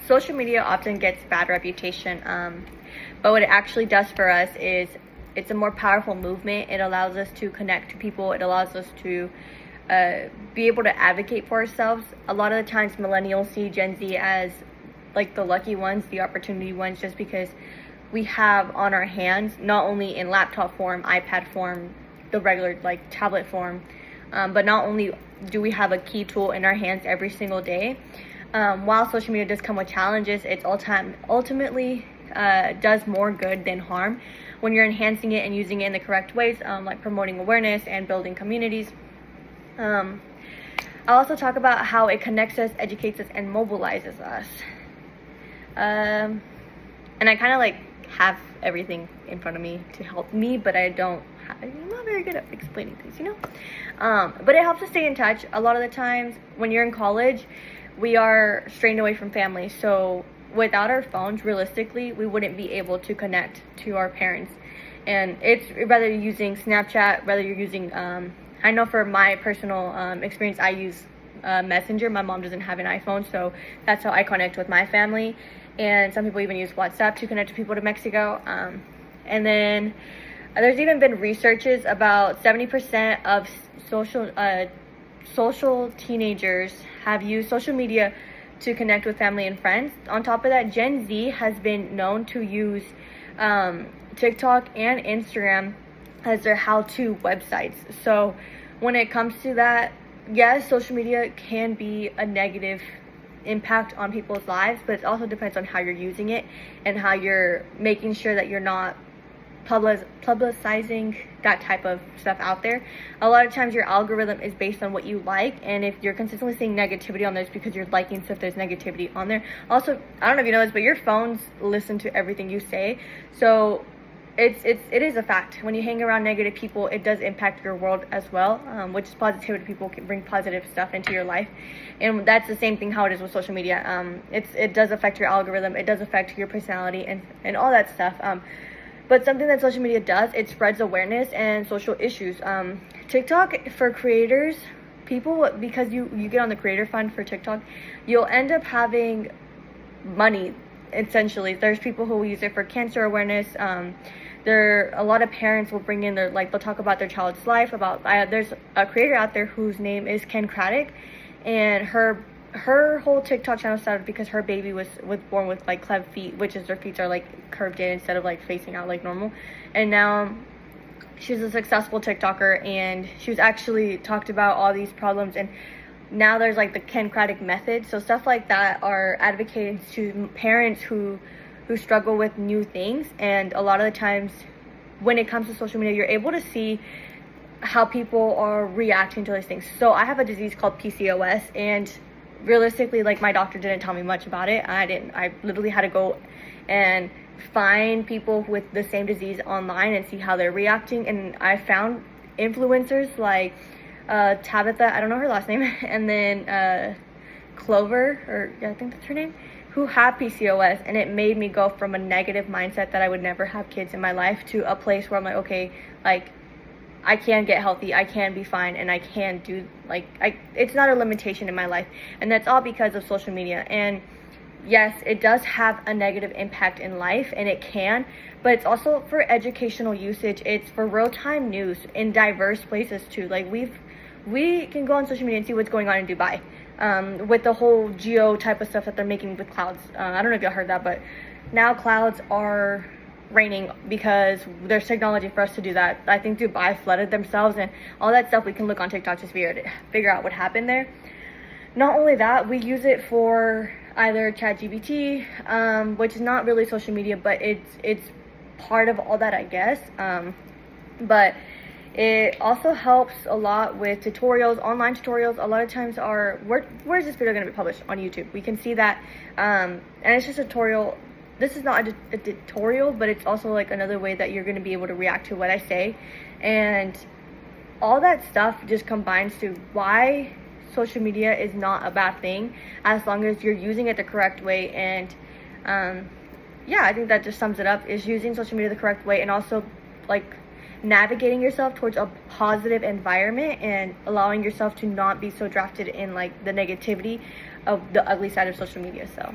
social media often gets bad reputation, but what it actually does for us is it's a more powerful movement. It allows us to connect to people. It allows us to be able to advocate for ourselves. A lot of the times millennials see Gen Z as like the lucky ones, the opportunity ones, just because we have on our hands, not only in laptop form, iPad form, the regular like tablet form, but not only do we have a key tool in our hands every single day. While social media does come with challenges, it's ultimately does more good than harm when you're enhancing it and using it in the correct ways, like promoting awareness and building communities. I'll also talk about how it connects us, educates us, and mobilizes us. And I kind of like have everything in front of me to help me, but I'm not very good at explaining things, you know? But it helps us stay in touch. A lot of the times when you're in college, we are strained away from family. So without our phones, realistically, we wouldn't be able to connect to our parents. And it's whether you're using Snapchat, whether you're using, I know for my personal experience, I use Messenger. My mom doesn't have an iPhone, so that's how I connect with my family. And some people even use WhatsApp to connect to people to Mexico. And then there's even been researches about 70% of social teenagers have used social media to connect with family and friends. On top of that, Gen Z has been known to use TikTok and Instagram as their how-to websites. So when it comes to that, yes, social media can be a negative impact on people's lives, but it also depends on how you're using it and how you're making sure that you're not publicizing that type of stuff out there. A lot of times your algorithm is based on what you like, and if you're consistently seeing negativity on there, it's because you're liking stuff there's negativity on there. Also, I don't know if you know this, but your phones listen to everything you say. So it is a fact. When you hang around negative people, it does impact your world as well, which is positivity. People can bring positive stuff into your life, and that's the same thing how it is with social media. It does affect your algorithm. It does affect your personality and all that stuff. But something that social media does, it spreads awareness and social issues. TikTok for creators, people, because you get on the creator fund for TikTok, you'll end up having money. Essentially, there's people who will use it for cancer awareness. A lot of parents will bring in they'll talk about their child's life. There's a creator out there whose name is Ken Craddock, and her whole TikTok channel started because her baby was born with like cleft feet, which is their feet are like curved in instead of like facing out like normal. And now she's a successful TikToker, and she was actually talked about all these problems, and now there's like the Ken Craddock method. So stuff like that are advocated to parents who struggle with new things. And a lot of the times when it comes to social media, you're able to see how people are reacting to these things. So I have a disease called PCOS, and realistically, like, my doctor didn't tell me much about it. I literally had to go and find people with the same disease online and see how they're reacting. And I found influencers like Tabitha, I don't know her last name, and then Clover, or yeah, I think that's her name, who have PCOS, and it made me go from a negative mindset that I would never have kids in my life to a place where I'm like, okay, like, I can get healthy, I can be fine, and I can do, it's not a limitation in my life. And that's all because of social media. And yes, it does have a negative impact in life, and it can, but it's also for educational usage. It's for real-time news in diverse places too. Like, we can go on social media and see what's going on in Dubai, with the whole geo type of stuff that they're making with clouds. I don't know if y'all heard that, but now clouds are raining because there's technology for us to do that. I think Dubai flooded themselves, and all that stuff we can look on TikTok to figure out what happened there. Not only that, we use it for either ChatGPT, which is not really social media, but it's part of all that, I guess. But it also helps a lot with tutorials, online tutorials. A lot of times where's this video going to be published? On YouTube. We can see that, and it's just a tutorial. This is not a tutorial, but it's also like another way that you're going to be able to react to what I say. And all that stuff just combines to why social media is not a bad thing, as long as you're using it the correct way. And yeah, I think that just sums it up, is using social media the correct way, and also like navigating yourself towards a positive environment and allowing yourself to not be so drafted in like the negativity of the ugly side of social media. So